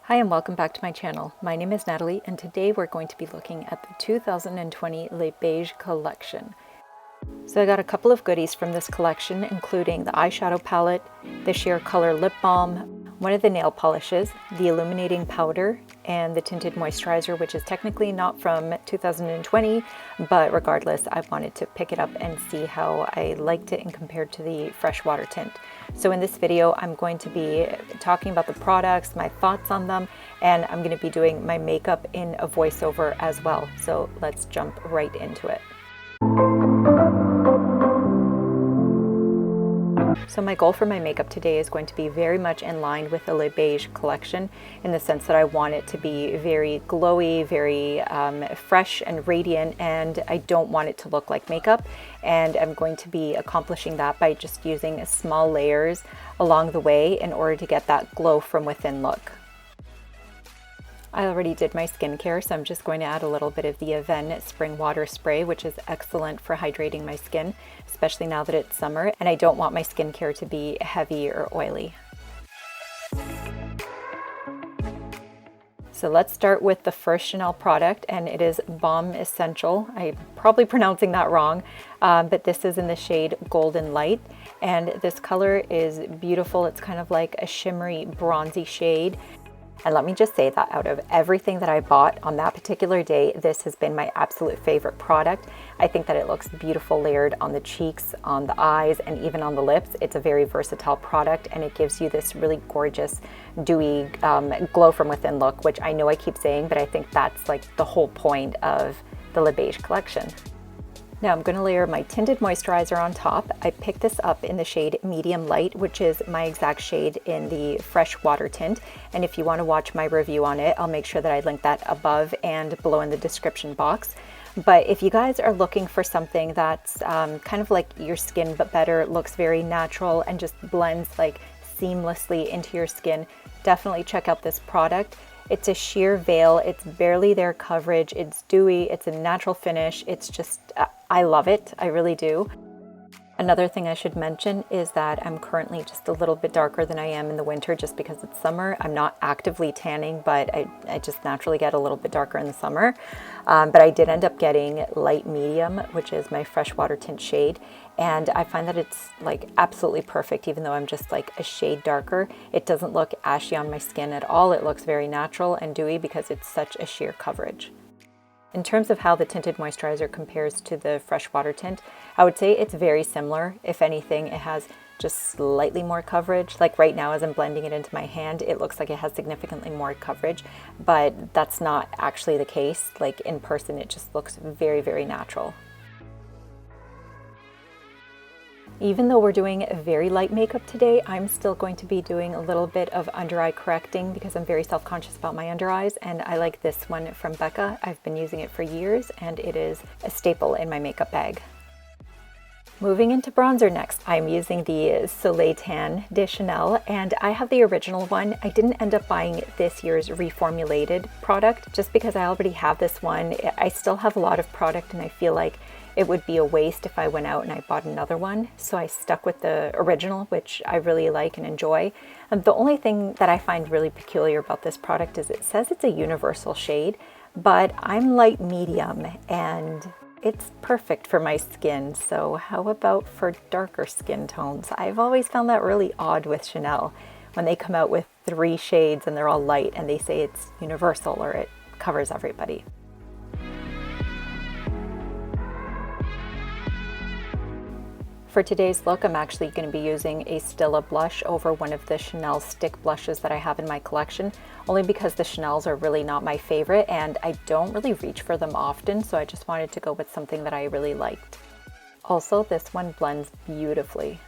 Hi and welcome back to my channel. My name is Natalie and today we're going to be looking at the 2020 Les Beiges Collection. So I got a couple of goodies from this collection, including the eyeshadow palette, the sheer color lip balm, one of the nail polishes, the illuminating powder, and the tinted moisturizer, which is technically not from 2020, but regardless, I wanted to pick it up and see how I liked it and compared to the freshwater tint. So in this video, I'm going to be talking about the products, my thoughts on them, and I'm going to be doing my makeup in a voiceover as well. So let's jump right into it. So my goal for my makeup today is going to be very much in line with the Les Beiges collection, in the sense that I want it to be very glowy, very fresh and radiant, and I don't want it to look like makeup. And I'm going to be accomplishing that by just using small layers along the way in order to get that glow from within look. I already did my skincare, so I'm just going to add a little bit of the Avène Spring Water Spray, which is excellent for hydrating my skin, especially now that it's summer, and I don't want my skincare to be heavy or oily. So let's start with the first Chanel product, and it is BAUME Essential. I'm probably pronouncing that wrong, but this is in the shade Golden Light, and this color is beautiful. It's kind of like a shimmery, bronzy shade. And let me just say that out of everything that I bought on that particular day, this has been my absolute favorite product. I think that it looks beautiful layered on the cheeks, on the eyes, and even on the lips. It's a very versatile product, and it gives you this really gorgeous, dewy, glow from within look, which I know I keep saying, but I think that's like the whole point of the Les Beiges collection. Now I'm going to layer my tinted moisturizer on top. I picked this up in the shade Medium Light, which is my exact shade in the fresh water tint. And if you want to watch my review on it, I'll make sure that I link that above and below in the description box. But if you guys are looking for something that's kind of like your skin but better, looks very natural and just blends like seamlessly into your skin, definitely check out this product. It's a sheer veil, it's barely there coverage, it's dewy, it's a natural finish, it's just, I love it, I really do. Another thing I should mention is that I'm currently just a little bit darker than I am in the winter just because it's summer. I'm not actively tanning, but I just naturally get a little bit darker in the summer. But I did end up getting light medium, which is my freshwater tint shade. And I find that it's like absolutely perfect, even though I'm just like a shade darker. It doesn't look ashy on my skin at all. It looks very natural and dewy because it's such a sheer coverage. In terms of how the tinted moisturizer compares to the freshwater tint, I would say it's very similar. If anything, it has just slightly more coverage. Like right now, as I'm blending it into my hand, it looks like it has significantly more coverage, but that's not actually the case. Like in person, it just looks very, very natural. Even though we're doing a very light makeup today, I'm still going to be doing a little bit of under eye correcting because I'm very self-conscious about my under eyes, and I like this one from Becca. I've been using it for years and it is a staple in my makeup bag. Moving into bronzer next, I'm using the Soleil Tan de Chanel, and I have the original one. I didn't end up buying this year's reformulated product just because I already have this one. I still have a lot of product and I feel like it would be a waste if I went out and I bought another one. So I stuck with the original, which I really like and enjoy. The only thing that I find really peculiar about this product is it says it's a universal shade, but I'm light medium and it's perfect for my skin. So how about for darker skin tones? I've always found that really odd with Chanel when they come out with 3 shades and they're all light and they say it's universal or it covers everybody. For today's look, I'm actually going to be using a STILA blush over one of the Chanel stick blushes that I have in my collection, only because the Chanels are really not my favorite and I don't really reach for them often, so I just wanted to go with something that I really liked. Also, this one blends beautifully.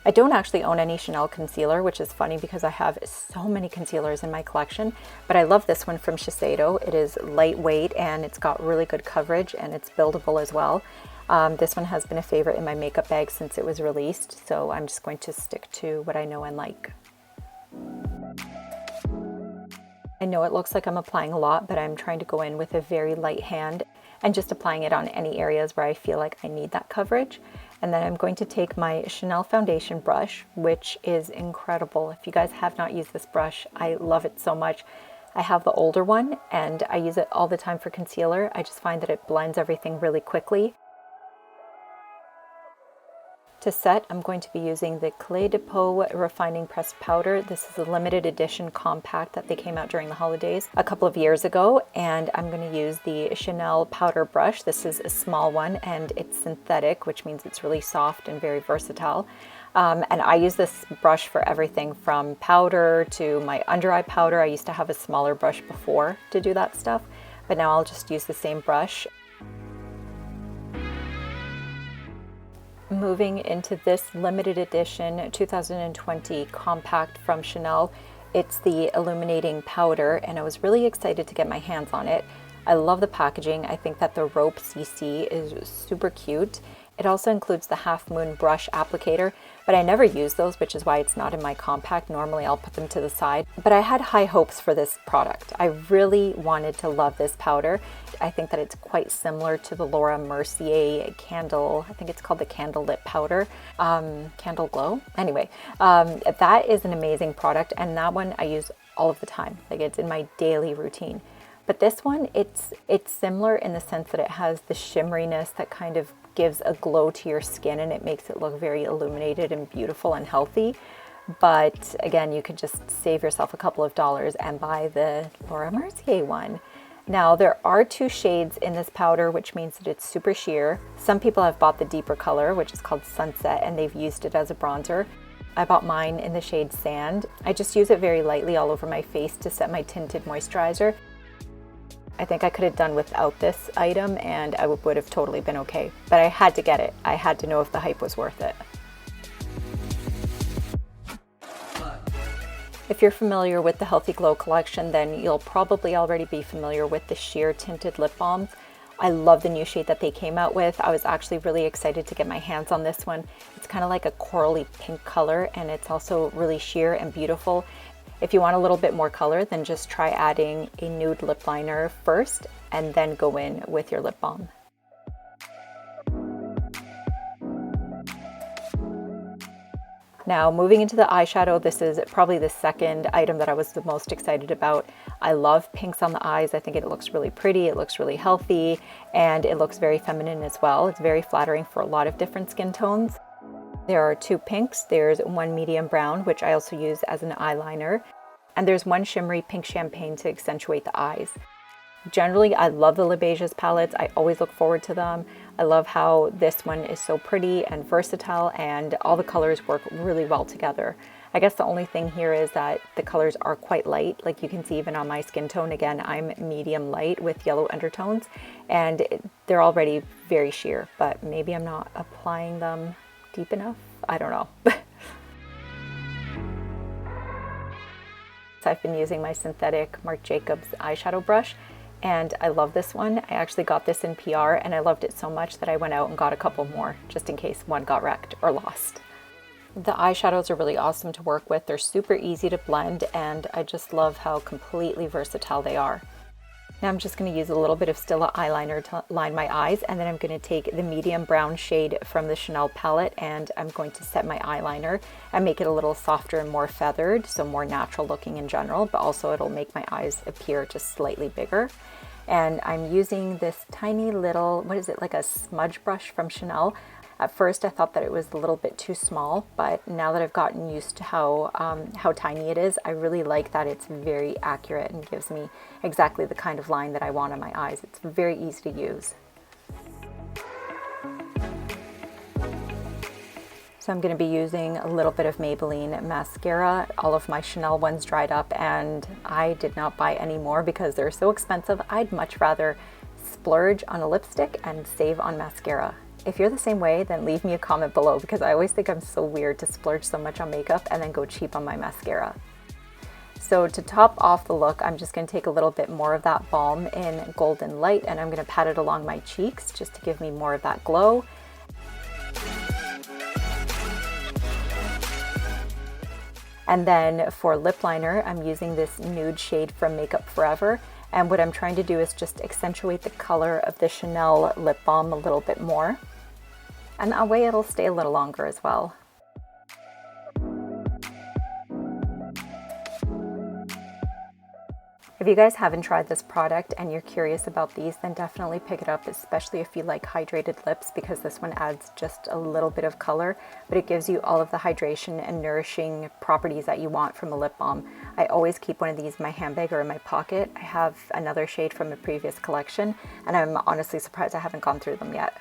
I don't actually own any Chanel concealer, which is funny because I have so many concealers in my collection, but I love this one from Shiseido. It is lightweight and it's got really good coverage and it's buildable as well. This one has been a favorite in my makeup bag since it was released, so I'm just going to stick to what I know and like. I know it looks like I'm applying a lot, but I'm trying to go in with a very light hand and just applying it on any areas where I feel like I need that coverage. And then I'm going to take my Chanel foundation brush, which is incredible. If you guys have not used this brush, I love it so much. I have the older one and I use it all the time for concealer. I just find that it blends everything really quickly. To set, I'm going to be using the Clé de Peau Refining Pressed Powder. This is a limited edition compact that they came out during the holidays a couple of years ago. And I'm going to use the Chanel powder brush. This is a small one and it's synthetic, which means it's really soft and very versatile. And I use this brush for everything from powder to my under eye powder. I used to have a smaller brush before to do that stuff, but now I'll just use the same brush. Moving into this limited edition 2020 compact from Chanel. It's the illuminating powder and I was really excited to get my hands on it. I love the packaging. I think that the rope CC is super cute. It also includes the Half Moon brush applicator, but I never use those, which is why it's not in my compact. Normally I'll put them to the side, but I had high hopes for this product. I really wanted to love this powder. I think that it's quite similar to the Laura Mercier candle, I think it's called the Candle Lip Powder, Candle Glow. Anyway, that is an amazing product and that one I use all of the time. Like it's in my daily routine. But this one, it's similar in the sense that it has the shimmeriness that kind of gives a glow to your skin and it makes it look very illuminated and beautiful and healthy. But again, you could just save yourself a couple of dollars and buy the Laura Mercier one. Now there are two shades in this powder, which means that it's super sheer. Some people have bought the deeper color, which is called Sunset, and they've used it as a bronzer. I bought mine in the shade Sand. I just use it very lightly all over my face to set my tinted moisturizer. I think I could have done without this item and I would have totally been okay. But I had to get it. I had to know if the hype was worth it. If you're familiar with the Healthy Glow collection, then you'll probably already be familiar with the sheer tinted lip balms. I love the new shade that they came out with. I was actually really excited to get my hands on this one. It's kind of like a corally pink color and it's also really sheer and beautiful. If you want a little bit more color, then just try adding a nude lip liner first and then go in with your lip balm. Now moving into the eyeshadow, this is probably the second item that I was the most excited about. I love pinks on the eyes. I think it looks really pretty, it looks really healthy, and it looks very feminine as well. It's very flattering for a lot of different skin tones. There are two pinks. There's one medium brown, which I also use as an eyeliner. And there's one shimmery pink champagne to accentuate the eyes. Generally, I love the Les Beiges palettes. I always look forward to them. I love how this one is so pretty and versatile and all the colors work really well together. I guess the only thing here is that the colors are quite light. Like you can see even on my skin tone, again, I'm medium light with yellow undertones and they're already very sheer, but maybe I'm not applying them deep enough. I don't know. So I've been using my synthetic Marc Jacobs eyeshadow brush and I love this one. I actually got this in PR and I loved it so much that I went out and got a couple more just in case one got wrecked or lost. The eyeshadows are really awesome to work with. They're super easy to blend and I just love how completely versatile they are. Now I'm just going to use a little bit of Stila eyeliner to line my eyes and then I'm going to take the medium brown shade from the Chanel palette and I'm going to set my eyeliner and make it a little softer and more feathered, so more natural looking in general, but also it'll make my eyes appear just slightly bigger. And I'm using this tiny little, what is it, like a smudge brush from Chanel. At first I thought that it was a little bit too small, but now that I've gotten used to how tiny it is, I really like that it's very accurate and gives me exactly the kind of line that I want on my eyes. It's very easy to use. So I'm going to be using a little bit of Maybelline mascara. All of my Chanel ones dried up and I did not buy any more because they're so expensive. I'd much rather splurge on a lipstick and save on mascara. If you're the same way, then leave me a comment below because I always think I'm so weird to splurge so much on makeup and then go cheap on my mascara. So to top off the look, I'm just going to take a little bit more of that balm in Golden Light and I'm going to pat it along my cheeks just to give me more of that glow. And then for lip liner, I'm using this nude shade from Makeup Forever. And what I'm trying to do is just accentuate the color of the Chanel lip balm a little bit more. and that way it'll stay a little longer as well. If you guys haven't tried this product and you're curious about these, then definitely pick it up, especially if you like hydrated lips, because this one adds just a little bit of color, but it gives you all of the hydration and nourishing properties that you want from a lip balm. I always keep one of these in my handbag or in my pocket. I have another shade from a previous collection, and I'm honestly surprised I haven't gone through them yet.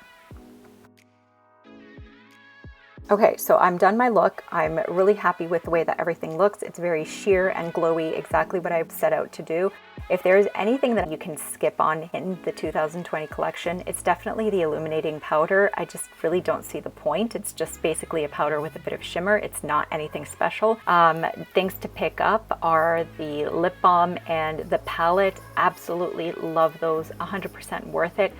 Okay, so I'm done my look. I'm really happy with the way that everything looks. It's very sheer and glowy, exactly what I've set out to do. If there's anything that you can skip on in the 2020 collection, it's definitely the illuminating powder. I just really don't see the point. It's just basically a powder with a bit of shimmer. It's not anything special. Things to pick up are the lip balm and the palette. Absolutely love those, 100% worth it.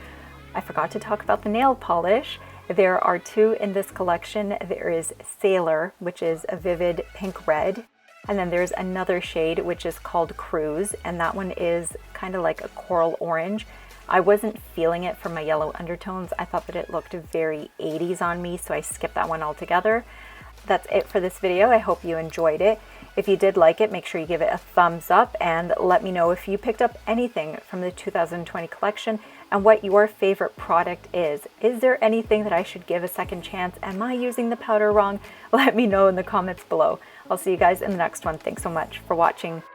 I forgot to talk about the nail polish. There are two in this collection. There is Sailor, which is a vivid pink red, and then there's another shade which is called Cruise, and that one is kind of like a coral orange. I wasn't feeling it for my yellow undertones. I thought that it looked very 80s on me, so I skipped that one altogether. That's it for this video. I hope you enjoyed it. If you did like it, make sure you give it a thumbs up and let me know if you picked up anything from the 2020 collection and what your favorite product is. Is there anything that I should give a second chance? Am I using the powder wrong? Let me know in the comments below. I'll see you guys in the next one. Thanks so much for watching.